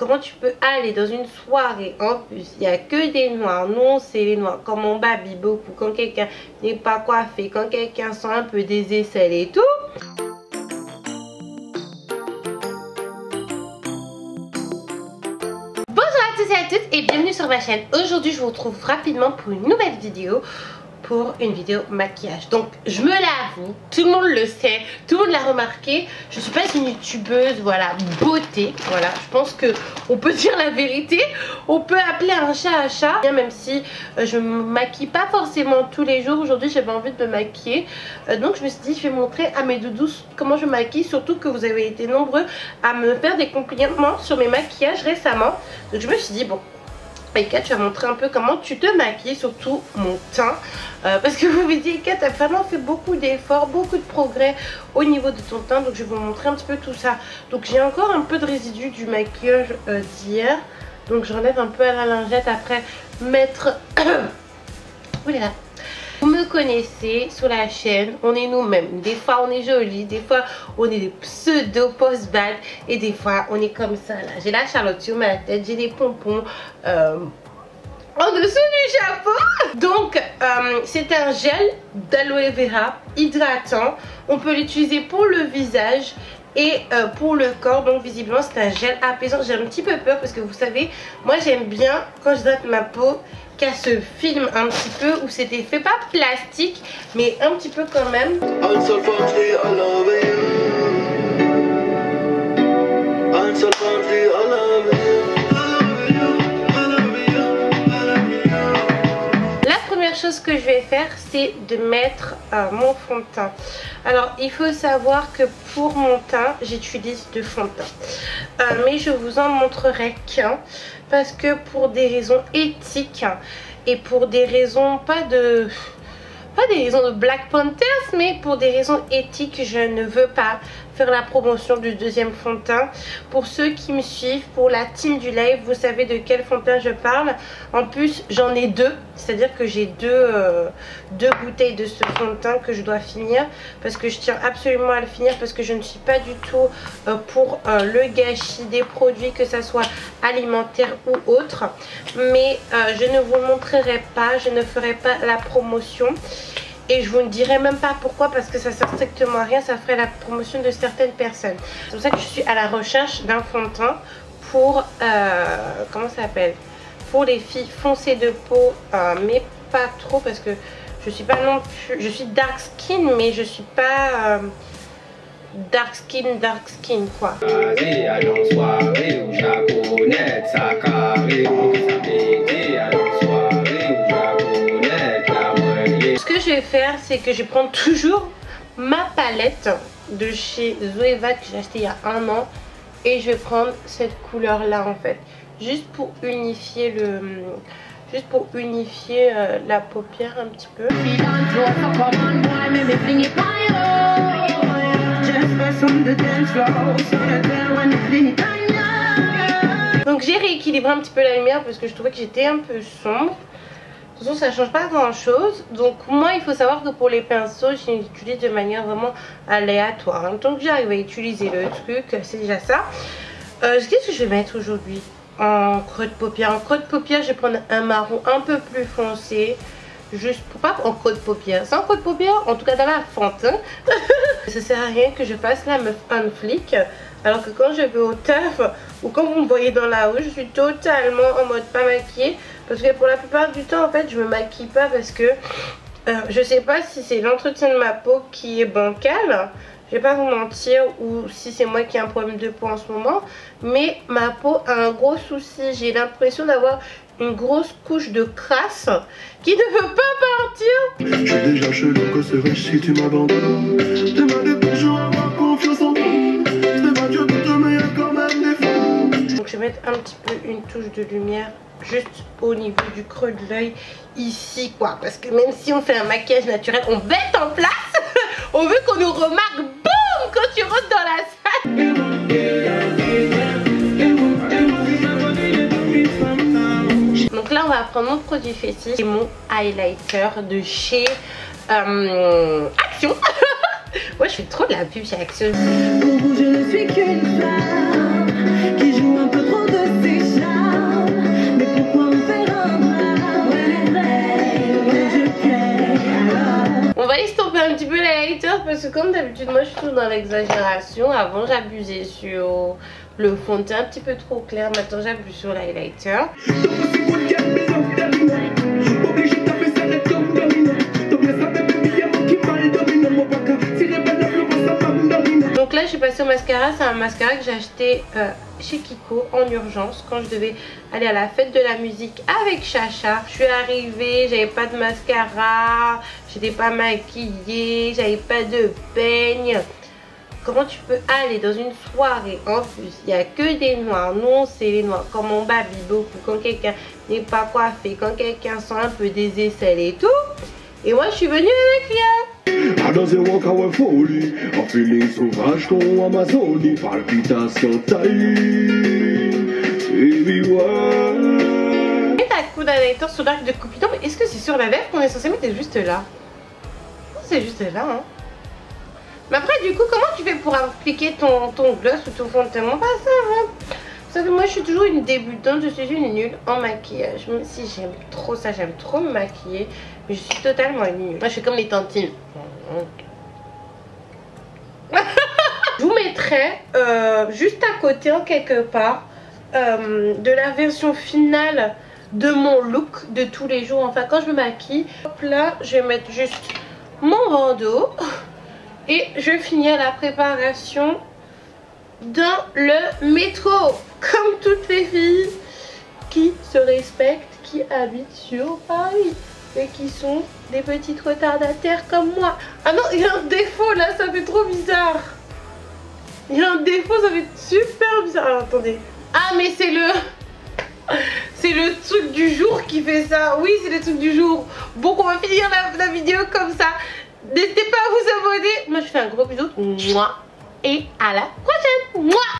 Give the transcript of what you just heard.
Comment tu peux aller dans une soirée, en plus il n'y a que des noirs, nous on sait les noirs, comme on babille beaucoup, quand quelqu'un n'est pas coiffé, quand quelqu'un sent un peu des aisselles et tout. Bonjour à tous et à toutes et bienvenue sur ma chaîne. Aujourd'hui je vous retrouve rapidement pour une nouvelle vidéo. Pour une vidéo maquillage. Donc je me l'avoue, tout le monde le sait, tout le monde l'a remarqué, je suis pas une youtubeuse, voilà, beauté, voilà, je pense que on peut dire la vérité, on peut appeler un chat, même si je me maquille pas forcément tous les jours. Aujourd'hui j'avais envie de me maquiller, donc je me suis dit je vais montrer à mes doudous comment je maquille, surtout que vous avez été nombreux à me faire des compliments sur mes maquillages récemment. Donc je me suis dit bon, Eka, tu vas montrer un peu comment tu te maquilles, surtout mon teint, parce que vous me dites Eka, tu as vraiment fait beaucoup d'efforts, beaucoup de progrès au niveau de ton teint, donc je vais vous montrer un petit peu tout ça. Donc j'ai encore un peu de résidus du maquillage d'hier, donc j'enlève un peu à la lingette après mettre oulala. Vous me connaissez sur la chaîne, on est nous-mêmes. Des fois on est jolis, des fois on est des pseudo post-bad et des fois on est comme ça là. J'ai la Charlotte sur ma tête, j'ai des pompons en dessous du chapeau. Donc c'est un gel d'aloe vera hydratant. On peut l'utiliser pour le visage et pour le corps. Donc visiblement c'est un gel apaisant. J'ai un petit peu peur parce que vous savez, moi j'aime bien quand j'hydrate ma peau qu'elle se filme un petit peu, où c'est fait pas plastique mais un petit peu quand même. La première chose que je vais faire, c'est de mettre mon fond de teint. Alors il faut savoir que pour mon teint j'utilise deux fonds de teint, mais je vous en montrerai qu'un, parce que pour des raisons éthiques et pour des raisons pas des raisons de Black Panthers, mais pour des raisons éthiques, je ne veux pas faire la promotion du deuxième fond de teint. Pour ceux qui me suivent, pour la team du live, vous savez de quel fond de teint je parle. En plus j'en ai deux, c'est à dire que j'ai deux bouteilles de ce fond de teint que je dois finir, parce que je tiens absolument à le finir, parce que je ne suis pas du tout pour le gâchis des produits, que ça soit alimentaire ou autre. Mais je ne vous le montrerai pas, je ne ferai pas la promotion. Et je vous ne dirai même pas pourquoi, parce que ça sert strictement à rien, ça ferait la promotion de certaines personnes. C'est pour ça que je suis à la recherche d'un fond de teint pour, comment ça s'appelle, pour les filles foncées de peau, mais pas trop, parce que je suis pas non plus, je suis dark skin, mais je suis pas dark skin quoi. Ce que je vais faire, c'est que je vais prendre toujours ma palette de chez Zoeva que j'ai acheté il y a un an, et je vais prendre cette couleur là en fait, juste pour unifier la paupière un petit peu. Donc j'ai rééquilibré un petit peu la lumière parce que je trouvais que j'étais un peu sombre. De toute façon ça change pas grand chose. Donc moi il faut savoir que pour les pinceaux je les utilise de manière vraiment aléatoire. Tant que j'arrive à utiliser le truc, c'est déjà ça. Qu'est-ce que je vais mettre aujourd'hui en creux de paupière? En creux de paupière je vais prendre un marron un peu plus foncé. Juste pour pas en creux de paupière, c'est en creux de paupière, en tout cas dans la fente. Ça sert à rien que je fasse la meuf un flic, alors que quand je vais au taf ou quand vous me voyez dans la rue, je suis totalement en mode pas maquillée, parce que pour la plupart du temps en fait je me maquille pas, parce que je sais pas si c'est l'entretien de ma peau qui est bancal, je vais pas vous mentir, ou si c'est moi qui ai un problème de peau en ce moment, mais ma peau a un gros souci. J'ai l'impression d'avoir une grosse couche de crasse qui ne veut pas partir. Je suis déjà chelou, que serais-je si tu m'abandonnes? Demande toujours à avoir confiance en toi. C'est pas Dieu pour te meilleur quand même des fois. Donc je vais mettre un petit peu une touche de lumière juste au niveau du creux de l'œil ici quoi, parce que même si on fait un maquillage naturel, on bête en place. On veut qu'on nous remarque, boum, quand tu rentres dans la salle. Donc là on va prendre mon produit fétiche et mon highlighter de chez Action. Moi je fais trop de la pub chez Action. Pour vous je ne suis qu'une femme qui joue un peu trop de parce que comme d'habitude, moi je suis toujours dans l'exagération. Avant j'abusais sur le fond de teint un petit peu trop clair. Maintenant j'abuse sur l'highlighter. Donc là je suis passée au mascara. C'est un mascara que j'ai acheté chez Kiko en urgence quand je devais aller à la fête de la musique avec Chacha. Je suis arrivée, j'avais pas de mascara, j'étais pas maquillée, j'avais pas de peigne. Comment tu peux aller dans une soirée, en plus il n'y a que des noirs, non c'est les noirs, quand on babille beaucoup, quand quelqu'un n'est pas coiffé, quand quelqu'un sent un peu des aisselles et tout. Et moi je suis venue avec rien. folie, un feeling sauvage comme Amazonie, palpitation taille, Et ta coude highlighter sur l'arc de Cupidon, mais est-ce que c'est sur la lèvre qu'on est censé mettre juste là? C'est juste là, hein. Mais après, du coup, comment tu fais pour appliquer ton gloss ou ton fond de teint? Pas ça, hein. Parce que moi, je suis toujours une débutante, je suis une nulle en maquillage. Même si j'aime trop ça, j'aime trop me maquiller, mais je suis totalement nulle. Moi, je suis comme les tantines. Je vous mettrai juste à côté, en quelque part, de la version finale de mon look de tous les jours. Enfin, quand je me maquille, hop là, je vais mettre juste mon bandeau. Et je finis à la préparation dans le métro. Comme toutes les filles qui se respectent, qui habitent sur Paris. Et qui sont des petites retardataires comme moi. Ah non, il y a un défaut là, ça fait trop bizarre. Il y a un défaut, ça fait super bizarre. Alors attendez. Ah mais c'est le... C'est le truc du jour qui fait ça. Oui, c'est le truc du jour. Bon, on va finir la vidéo comme ça. N'hésitez pas à vous abonner. Moi je fais un gros bisou. Mouah. Et à la prochaine. Mouah.